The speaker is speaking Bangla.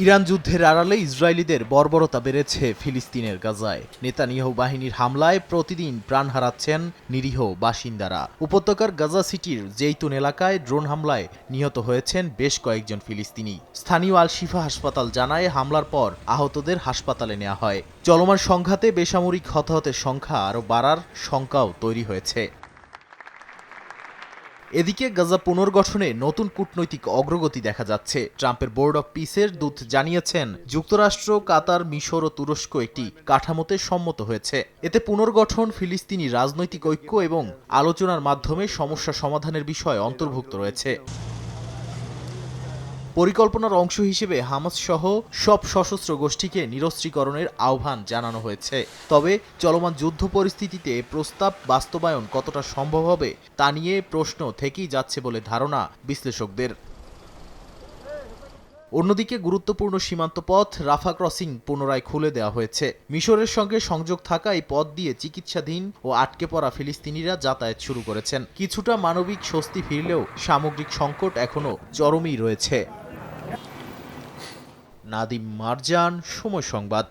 ইরান যুদ্ধের আড়ালে ইসরায়েলিদের বর্বরতা বেড়েছে ফিলিস্তিনের গাজায়। নেতানিয়াহু বাহিনীর হামলায় প্রতিদিন প্রাণ হারাচ্ছেন নিরীহ বাসিন্দারা। উপত্যকার গাজা সিটির জেইতুন এলাকায় ড্রোন হামলায় নিহত হয়েছেন বেশ কয়েকজন ফিলিস্তিনি। স্থানীয় আল শিফা হাসপাতাল জানায়, হামলার পর আহতদের হাসপাতালে নেওয়া হয়। চলমান সংঘাতে বেসামরিক হতাহতের সংখ্যা আরও বাড়ার শঙ্কাও তৈরি হয়েছে। এদিকে গাজা পুনর্গঠনে নতুন কূটনৈতিক অগ্রগতি দেখা যাচ্ছে। ট্রাম্পের বোর্ড অব পিসের দূত জানিয়েছেন, যুক্তরাষ্ট্র, কাতার, মিশর ও তুরস্ক একটি কাঠামোতে সম্মত হয়েছে। এতে পুনর্গঠন, ফিলিস্তিনি রাজনৈতিক ঐক্য এবং আলোচনার মাধ্যমে সমস্যা সমাধানের বিষয় অন্তর্ভুক্ত রয়েছে। পরিকল্পনার অংশ হিসেবে হামাস সহ সব সশস্ত্র গোষ্ঠীকে নিরস্ত্রীকরণের আহ্বান জানানো হয়েছে। তবে চলমান যুদ্ধ পরিস্থিতিতে প্রস্তাব বাস্তবায়ন কতটা সম্ভব হবে তা নিয়ে প্রশ্ন থেকেই যাচ্ছে বলে ধারণা বিশ্লেষকদের। অন্যদিকে গুরুত্বপূর্ণ সীমান্ত পথ রাফা ক্রসিং পুনরায় খুলে দেওয়া হয়েছে। মিশরের সঙ্গে সংযোগ থাকা এই পথ দিয়ে চিকিৎসাধীন ও আটকে পড়া ফিলিস্তিনিরা যাতায়াত শুরু করেছেন। কিছুটা মানবিক স্বস্তি ফিরলেও সামগ্রিক সংকট এখনো চরমেই রয়েছে। নাদিম মারজান, সময় সংবাদ।